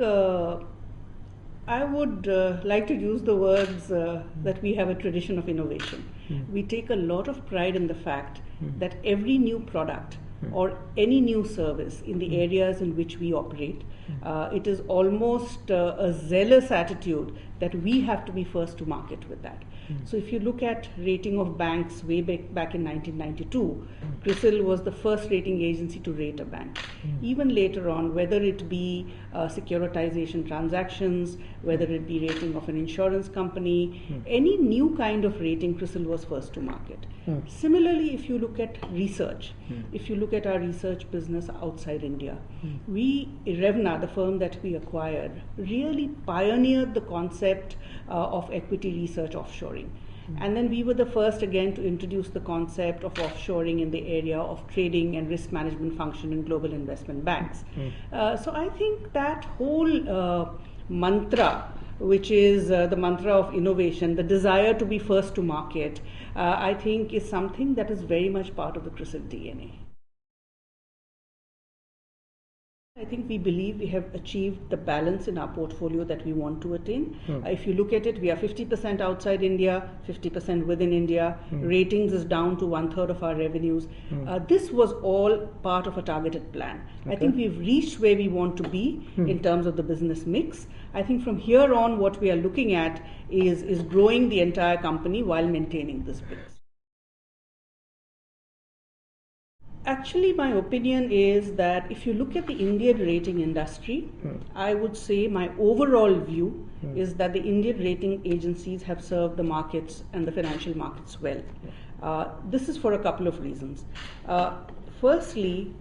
I would like to use the words that we have a tradition of innovation. We take a lot of pride in the fact that every new product or any new service in the areas in which we operate, it is almost a zealous attitude that we have to be first to market with that. So if you look at rating of banks way back in 1992, Crisil was the first rating agency to rate a bank. Even later on, whether it be securitization transactions, whether it be rating of an insurance company, any new kind of rating, Crisil was first to market. Similarly, if you look at research, if you look at our research business outside India, Revna, the firm that we acquired, really pioneered the concept of equity research offshoring. And then we were the first again to introduce the concept of offshoring in the area of trading and risk management function in global investment banks. So I think that whole mantra, which is the mantra of innovation, the desire to be first to market, I think is something that is very much part of the Crisil DNA. I think we believe we have achieved the balance in our portfolio that we want to attain. If you look at it, we are 50% outside India, 50% within India. Ratings is down to 1/3 of our revenues. This was all part of a targeted plan. I think we've reached where we want to be in terms of the business mix. I think from here on, what we are looking at is growing the entire company while maintaining this mix. Actually, my opinion is that if you look at the Indian rating industry, I would say my overall view is that the Indian rating agencies have served the markets and the financial markets well. This is for a couple of reasons. Firstly,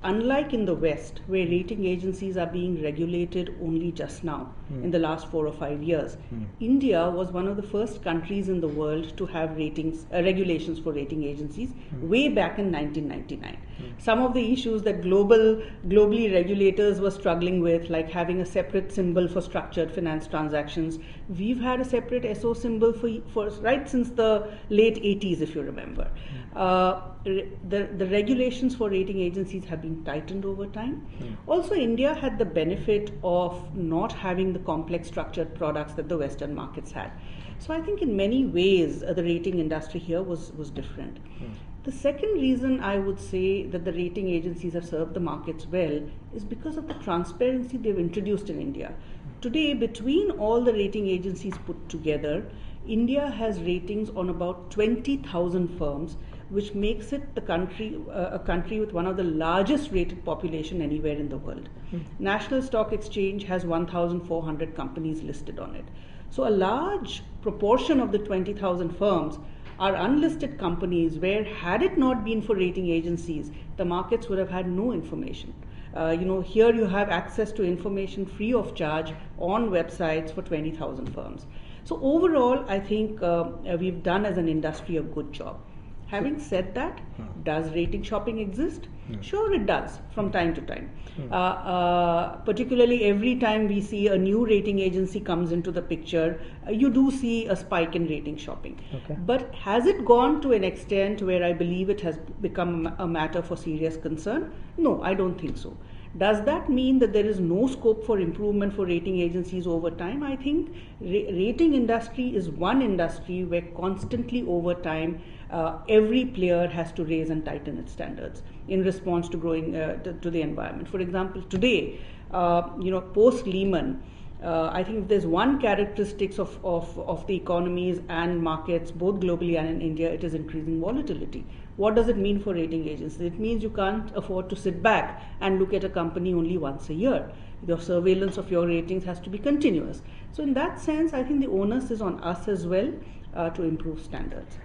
unlike in the West, where rating agencies are being regulated only just now, in the last 4 or 5 years, India was one of the first countries in the world to have regulations for rating agencies way back in 1999. Some of the issues that globally regulators were struggling with, like having a separate symbol for structured finance transactions, we've had a separate SO symbol for right since the late 80s, if you remember. The regulations for rating agencies have been tightened over time. Also, India had the benefit of not having the complex structured products that the Western markets had. So I think in many ways the rating industry here was different. The second reason I would say that the rating agencies have served the markets well is because of the transparency they've introduced in India. Today, between all the rating agencies put together, India has ratings on about 20,000 firms, which makes it a country with one of the largest rated population anywhere in the world. National Stock Exchange has 1,400 companies listed on it. So a large proportion of the 20,000 firms are unlisted companies where, had it not been for rating agencies, the markets would have had no information. Here you have access to information free of charge on websites for 20,000 firms. So overall, I think we've done as an industry a good job. Having said that, does rating shopping exist? Sure, it does from time to time. Particularly every time we see a new rating agency comes into the picture, you do see a spike in rating shopping. But has it gone to an extent where I believe it has become a matter for serious concern? No, I don't think so. Does that mean that there is no scope for improvement for rating agencies over time? I think rating industry is one industry where constantly over time every player has to raise and tighten its standards in response to growing to the environment. For example, today, post Lehman, I think if there's one characteristics of the economies and markets, both globally and in India, it is increasing volatility. What does it mean for rating agencies? It means you can't afford to sit back and look at a company only once a year. The surveillance of your ratings has to be continuous. So in that sense, I think the onus is on us as well to improve standards.